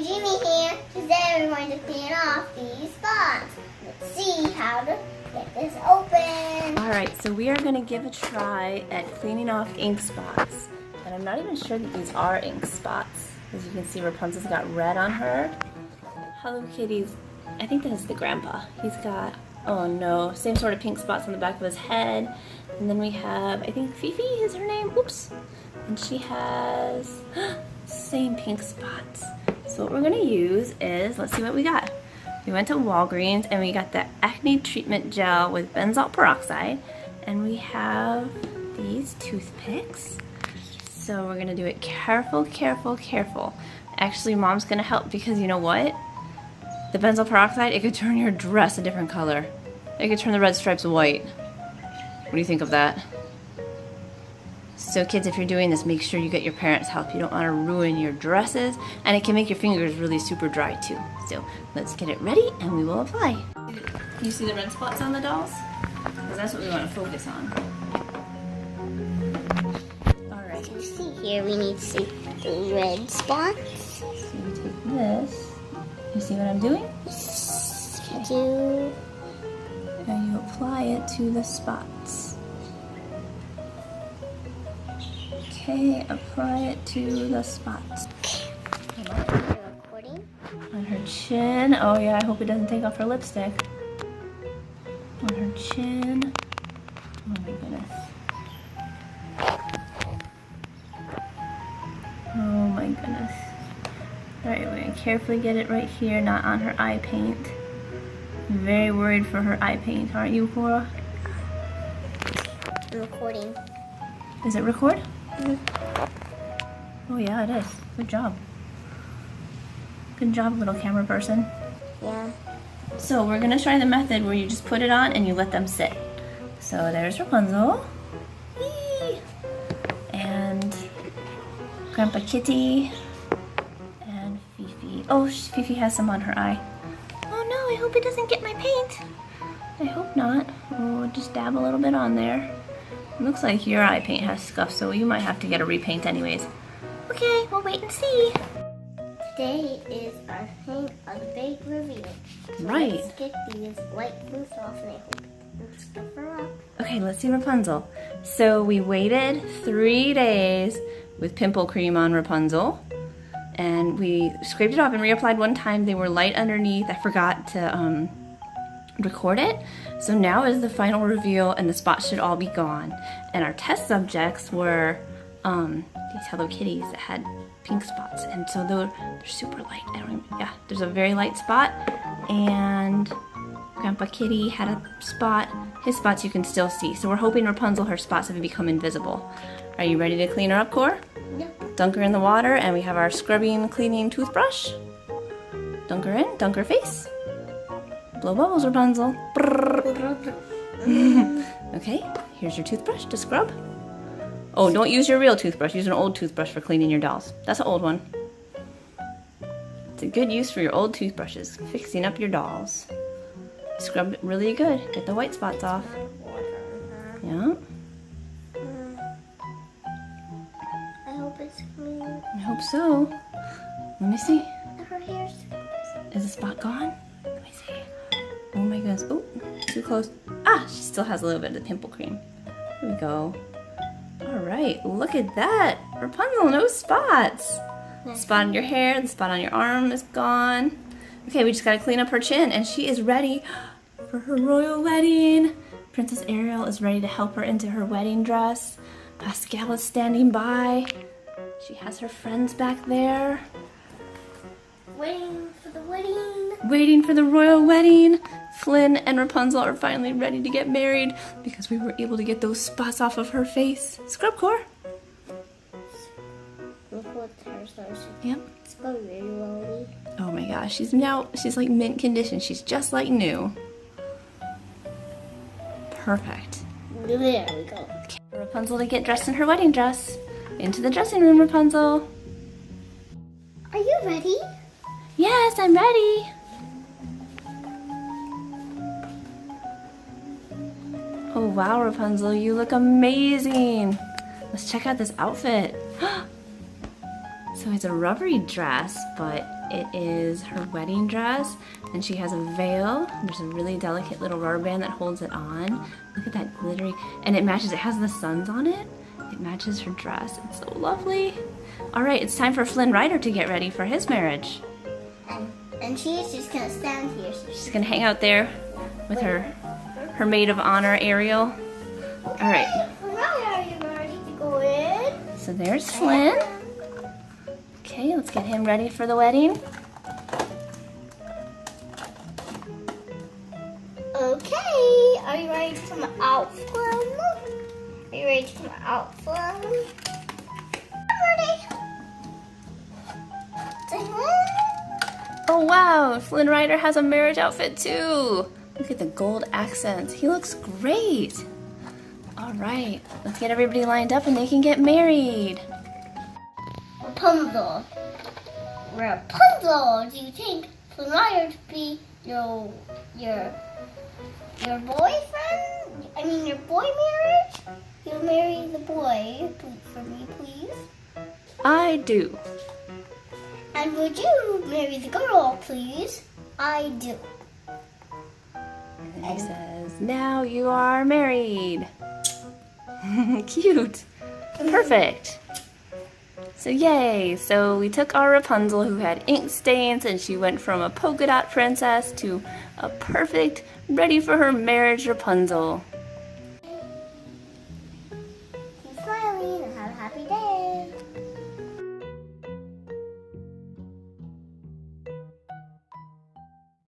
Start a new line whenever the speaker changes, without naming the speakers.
Jimmy here. Today we're going to clean off these spots. Let's see how to get this open.
Alright, so we are going to give a try at cleaning off ink spots. And I'm not even sure that these are ink spots. As you can see, Rapunzel's got red on her. Hello Kitty's, I think that is the grandpa. He's got, oh no, same sort of pink spots on the back of his head. And then we have, I think Fifi is her name. Oops. And she has same pink spots. So what we're going to use is, let's see what we got. We went to Walgreens and we got the acne treatment gel with benzoyl peroxide. And we have these toothpicks. So we're going to do it careful, careful, careful. Actually, Mom's going to help because you know what? The benzoyl peroxide, it could turn your dress a different color. It could turn the red stripes white. What do you think of that? So kids, if you're doing this, make sure you get your parents' help. You don't want to ruin your dresses, and it can make your fingers really super dry too. So let's get it ready and we will apply. You see the red spots on the dolls? Because that's what we want to focus on. Alright.
So see here, we need to see the red spots.
So you take this. You see what I'm doing?
Do.
And you apply it to the spots. Okay, apply it to the spots.
Recording.
On her chin. Oh yeah, I hope it doesn't take off her lipstick. On her chin. Oh my goodness. Oh my goodness. Alright, we're going to carefully get it right here, not on her eye paint. I'm very worried for her eye paint, aren't you, Cora?
I'm recording.
Is it record?
Mm-hmm.
Oh yeah, it is. Good job. Good job, little camera person.
Yeah.
So we're gonna try the method where you just put it on and you let them sit. So there's Rapunzel. Whee! And Grandpa Kitty. And Fifi. Oh, Fifi has some on her eye. Oh no, I hope it doesn't get my paint. I hope not. Oh, just dab a little bit on there. It looks like your eye paint has scuff, so you might have to get a repaint anyways. Okay, we'll wait and see.
Today is our thing of the big reveal. So
Right.
Let's get these white glue off and I hope it doesn't scuff her up.
Okay, let's see Rapunzel. So we waited 3 days with pimple cream on Rapunzel. And we scraped it off and reapplied one time. They were light underneath. I forgot to record it. So now is the final reveal and the spots should all be gone. And our test subjects were these Hello Kitties that had pink spots. And so they're super light. There's a very light spot. And Grandpa Kitty had a spot. His spots you can still see. So we're hoping Rapunzel, her spots have become invisible. Are you ready to clean her up, Cora?
Yep.
Dunk her in the water, and we have our scrubbing, cleaning toothbrush. Dunk her in, dunk her face. Blow bubbles, Rapunzel. Okay, here's your toothbrush to scrub. Oh, don't use your real toothbrush. Use an old toothbrush for cleaning your dolls. That's an old one. It's a good use for your old toothbrushes, fixing up your dolls. Scrub it really good. Get the white spots off. Yeah.
I hope it's clean.
I hope so. Let me see.
Her hair's
Is the spot gone? Let me see. Oh my goodness. Oh, too close. Ah, she still has a little bit of the pimple cream. Here we go. All right, look at that. Rapunzel, no spots. The spot on your hair, the spot on your arm is gone. Okay, we just gotta clean up her chin and she is ready for her royal wedding. Princess Ariel is ready to help her into her wedding dress. Pascal is standing by. She has her friends back there.
waiting for the wedding.
Waiting for the royal wedding. Flynn and Rapunzel are finally ready to get married because we were able to get those spots off of her face. Scrub core.
Look what the hair starts.
Yep.
It's going really well.
Oh my gosh, she's like mint condition. She's just like new. Perfect.
There we go.
Okay. Rapunzel to get dressed in her wedding dress. Into the dressing room, Rapunzel.
Are you ready?
Yes, I'm ready. Oh wow, Rapunzel, you look amazing. Let's check out this outfit. So it's a rubbery dress, but it is her wedding dress, and she has a veil. There's a really delicate little rubber band that holds it on. Look at that glittery, and it matches, it has the suns on it. It matches her dress. It's so lovely. All right, it's time for Flynn Rider to get ready for his marriage.
And she's just gonna stand here. So
She's gonna hang out there with her maid of honor, Arial. All right.
Now are you ready to go in?
So there's Flynn. Okay, let's get him ready for the wedding.
Okay, are you ready to come out, Flynn? Are you ready to come out, Flynn? I'm ready.
Oh wow, Flynn Rider has a marriage outfit too. Look at the gold accents. He looks great. All right, let's get everybody lined up and they can get married.
Rapunzel. Rapunzel, do you think Flynn Rider to be your boyfriend? I mean your boy marriage? You'll marry the boy for me, please.
I do.
And would you marry the girl, please? I do.
And he says, now you are married. Cute. Perfect. So yay. So we took our Rapunzel who had ink stains and she went from a polka dot princess to a perfect, ready for her marriage Rapunzel.